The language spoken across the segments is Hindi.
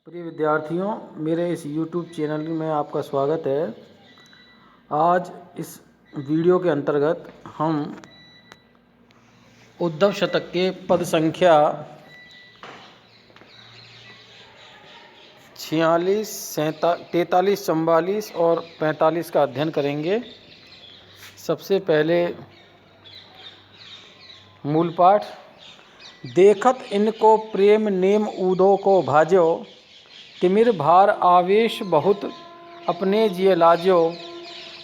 प्रिय विद्यार्थियों, मेरे इस YouTube चैनल में आपका स्वागत है। आज इस वीडियो के अंतर्गत हम उद्धव शतक के पद संख्या 46, 43, 44 और 45 का अध्ययन करेंगे। सबसे पहले मूल पाठ। देखत इनको प्रेम नेम ऊदो को भाज्यो, तिमिर भार आवेश बहुत अपने जिय लाज्यो,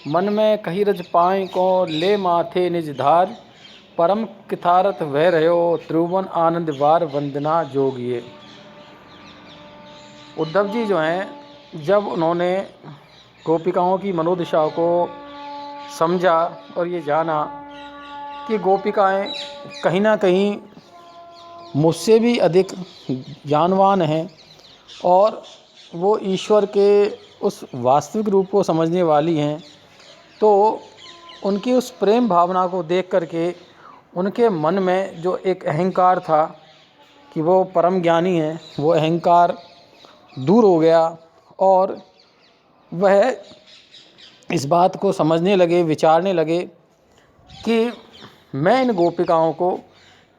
मन में कही रज पाए को ले माथे निज धार, परम किथारथ वह रहो त्रिभुवन आनंद वार वंदना जोगिए। उद्धव जी जो हैं, जब उन्होंने गोपिकाओं की मनोदशा को समझा और ये जाना कि गोपिकाएं कहीं ना कहीं मुझसे भी अधिक ज्ञानवान हैं और वो ईश्वर के उस वास्तविक रूप को समझने वाली हैं, तो उनकी उस प्रेम भावना को देख करके उनके मन में जो एक अहंकार था कि वो परम ज्ञानी हैं, वो अहंकार दूर हो गया और वह इस बात को समझने लगे, विचारने लगे कि मैं इन गोपिकाओं को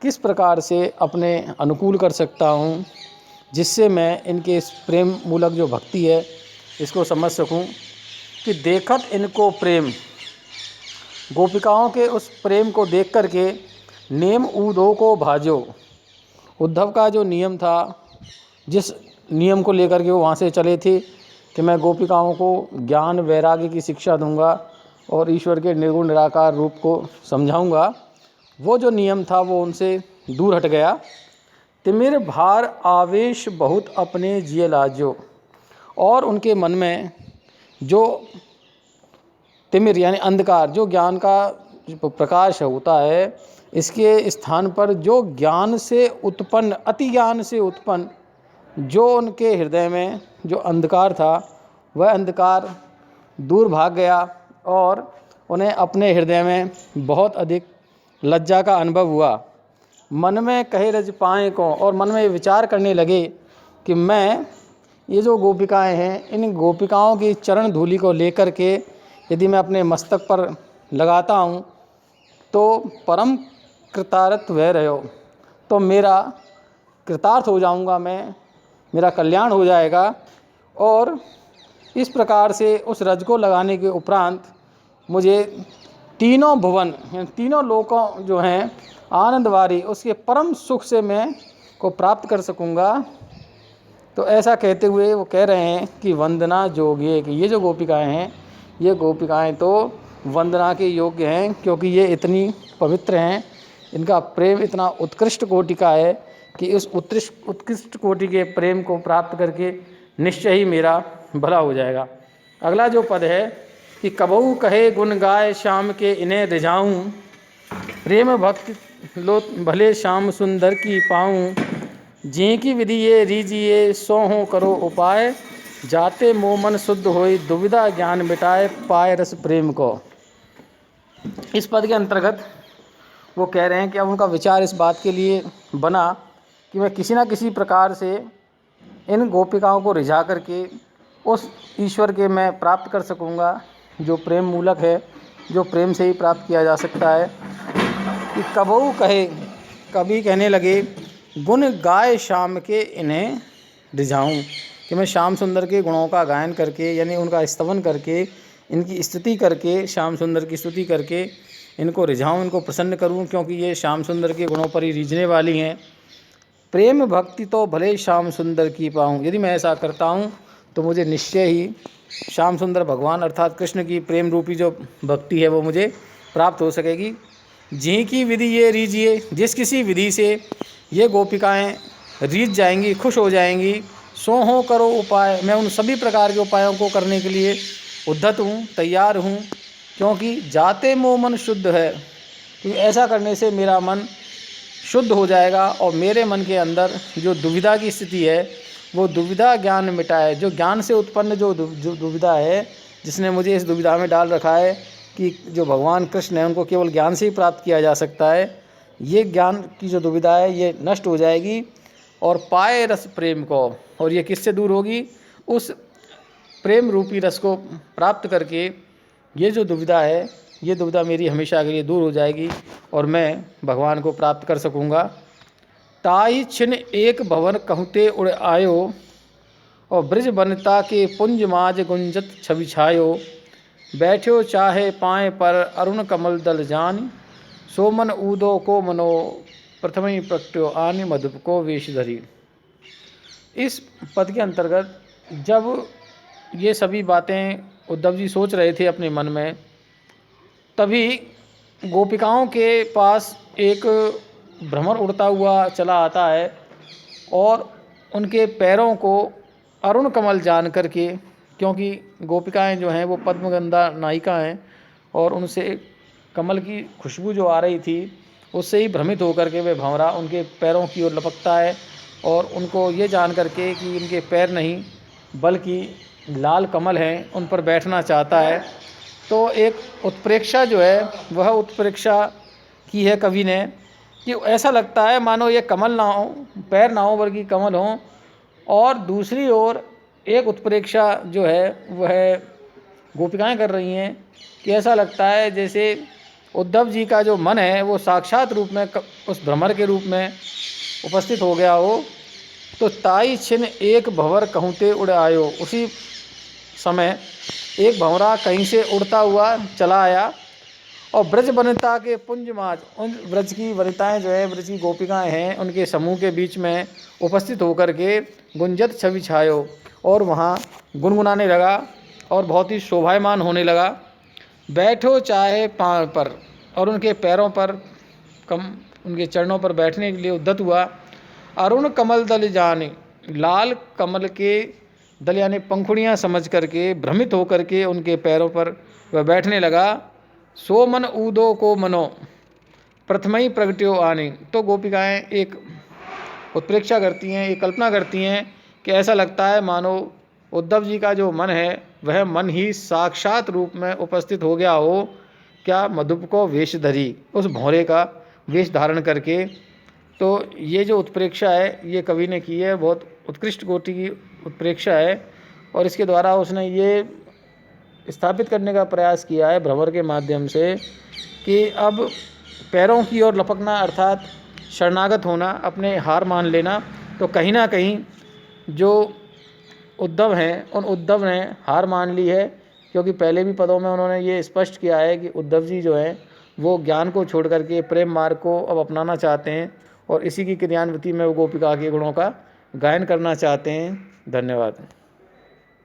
किस प्रकार से अपने अनुकूल कर सकता हूँ, जिससे मैं इनके इस प्रेम मूलक जो भक्ति है इसको समझ सकूं। कि देखत इनको प्रेम, गोपिकाओं के उस प्रेम को देख करके नेम ऊदो को भाजो। उद्धव का जो नियम था, जिस नियम को लेकर के वो वहाँ से चले थे कि मैं गोपिकाओं को ज्ञान वैराग्य की शिक्षा दूंगा और ईश्वर के निर्गुण निराकार रूप को समझाऊंगा, वो जो नियम था वो उनसे दूर हट गया। तिमिर भार आवेश बहुत अपने जिय लाज्यो, और उनके मन में जो तिमिर यानी अंधकार, जो ज्ञान का प्रकाश होता है, इसके स्थान पर जो ज्ञान से उत्पन्न, अति ज्ञान से उत्पन्न जो उनके हृदय में जो अंधकार था, वह अंधकार दूर भाग गया और उन्हें अपने हृदय में बहुत अधिक लज्जा का अनुभव हुआ। मन में कहे रज पाए को, और मन में विचार करने लगे कि मैं ये जो गोपिकाएं हैं, इन गोपिकाओं की चरण धूलि को लेकर के यदि मैं अपने मस्तक पर लगाता हूँ तो परम कृतार्थ वह रहो, तो मेरा कृतार्थ हो जाऊँगा, मैं, मेरा कल्याण हो जाएगा। और इस प्रकार से उस रज को लगाने के उपरांत मुझे तीनों भुवन, तीनों लोकों जो हैं आनंदवारी, उसके परम सुख से मैं को प्राप्त कर सकूँगा। तो ऐसा कहते हुए वो कह रहे हैं कि वंदना जोग्य, कि ये जो गोपिकाएं हैं, ये गोपिकाएं तो वंदना के योग्य हैं, क्योंकि ये इतनी पवित्र हैं, इनका प्रेम इतना उत्कृष्ट कोटि का है कि इस उत्कृष्ट कोटि के प्रेम को प्राप्त करके निश्चय ही मेरा भला हो जाएगा। अगला जो पद है कि कबहू कहे गुण गाय श्याम के इन्हें रिझाऊं, प्रेम भक्ति लो भले श्याम सुंदर की पाऊं, जी की विधि ये रीजिए सो हो करो उपाय, जाते मोमन शुद्ध होई दुविधा ज्ञान मिटाए, पाए रस प्रेम को। इस पद के अंतर्गत वो कह रहे हैं कि अब उनका विचार इस बात के लिए बना कि मैं किसी न किसी प्रकार से इन गोपिकाओं को रिझा करके उस ईश्वर के मैं प्राप्त कर सकूंगा, जो प्रेम मूलक है, जो प्रेम से ही प्राप्त किया जा सकता है। कि कबहू कहे, कभी कहने लगे, गुण गाय श्याम के इन्हें रिझाऊं, कि मैं श्याम सुंदर के गुणों का गायन करके, यानी उनका स्तवन करके, इनकी स्तुति करके, श्याम सुंदर की स्तुति करके इनको रिझाऊं, इनको प्रसन्न करूं, क्योंकि ये श्याम सुंदर के गुणों पर ही रीझने वाली हैं। प्रेम भक्ति तो भले श्याम सुंदर की पाऊं, यदि मैं ऐसा करता हूं तो मुझे निश्चय ही श्याम सुंदर भगवान अर्थात कृष्ण की प्रेम रूपी जो भक्ति है वो मुझे प्राप्त हो सकेगी। जी की विधि ये रीजिए, जिस किसी विधि से ये गोपिकाएं रीझ जाएंगी, खुश हो जाएंगी, सो हो करो उपाय, मैं उन सभी प्रकार के उपायों को करने के लिए उद्धत हूँ, तैयार हूँ, क्योंकि जाते मोह मन शुद्ध है, क्योंकि ऐसा करने से मेरा मन शुद्ध हो जाएगा और मेरे मन के अंदर जो दुविधा की स्थिति है वो दुविधा ज्ञान मिटाए। जो ज्ञान से उत्पन्न जो दुविधा है, जिसने मुझे इस दुविधा में डाल रखा है कि जो भगवान कृष्ण है उनको केवल ज्ञान से ही प्राप्त किया जा सकता है, ये ज्ञान की जो दुविधा है ये नष्ट हो जाएगी और पाए रस प्रेम को। और ये किससे दूर होगी? उस प्रेम रूपी रस को प्राप्त करके ये जो दुविधा है, ये दुविधा मेरी हमेशा के लिए दूर हो जाएगी और मैं भगवान को प्राप्त कर सकूँगा। ताई छिन एक भवन कहते उड़ आयो, और ब्रज बनता के पुंज माज गुंजत छवि छायो। बैठो चाहे पाए पर अरुण कमल दल जान, सोमन ऊदो को मनो प्रथम प्रगट्यो आन मधुप को वेश धरी। इस पद के अंतर्गत जब ये सभी बातें उद्धव जी सोच रहे थे अपने मन में, तभी गोपिकाओं के पास एक भ्रमर उड़ता हुआ चला आता है और उनके पैरों को अरुण कमल जान करके, क्योंकि गोपिकाएं जो हैं वो पद्मगंधा नायिका हैं और उनसे कमल की खुशबू जो आ रही थी उससे ही भ्रमित होकर के वे भंवरा उनके पैरों की ओर लपकता है और उनको ये जान करके कि इनके पैर नहीं बल्कि लाल कमल हैं उन पर बैठना चाहता है। तो एक उत्प्रेक्षा जो है वह उत्प्रेक्षा की है कवि ने कि ऐसा लगता है मानो ये कमल ना हो, पैर ना हो बल्कि कमल हों। और दूसरी ओर एक उत्प्रेक्षा जो है वह गोपिकाएं कर रही हैं कि ऐसा लगता है जैसे उद्धव जी का जो मन है वो साक्षात रूप में उस भ्रमर के रूप में उपस्थित हो गया हो। तो ताई छिन एक भंवर कहूँते उड़ आयो, उसी समय एक भंवरा कहीं से उड़ता हुआ चला आया और ब्रज वनिता के पुंज माज, उन ब्रज की वनिताएं जो है, ब्रज की गोपिकाएं हैं, उनके समूह के बीच में उपस्थित होकर के गुंजत छवि छायो, और वहाँ गुनगुनाने लगा और बहुत ही शोभायमान होने लगा। बैठो चाहे पाँव पर, और उनके पैरों पर उनके चरणों पर बैठने के लिए उद्यत हुआ। अरुण कमल दल जाने, लाल कमल के दल यानी पंखुड़ियाँ समझ करके भ्रमित होकर के उनके पैरों पर वह बैठने लगा। सो मन ऊदो को मनो प्रथम ही प्रगट्यो आने। तो गोपिकाएं एक उत्प्रेक्षा करती हैं, एक कल्पना करती हैं कि ऐसा लगता है मानो उद्धव जी का जो मन है वह मन ही साक्षात रूप में उपस्थित हो गया हो, क्या मधुप को वेश धरी, उस भौरे का वेश धारण करके। तो ये जो उत्प्रेक्षा है ये कवि ने की है, बहुत उत्कृष्ट कोटि की उत्प्रेक्षा है और इसके द्वारा उसने ये स्थापित करने का प्रयास किया है भ्रमर के माध्यम से कि अब पैरों की ओर लपकना अर्थात शरणागत होना, अपने हार मान लेना। तो कहीं ना कहीं जो उद्धव हैं उन उद्धव ने हार मान ली है, क्योंकि पहले भी पदों में उन्होंने ये स्पष्ट किया है कि उद्धव जी जो हैं वो ज्ञान को छोड़ करके प्रेम मार्ग को अब अपनाना चाहते हैं और इसी की क्रियान्विति में वो गोपिका के गुणों का गायन करना चाहते हैं। धन्यवाद।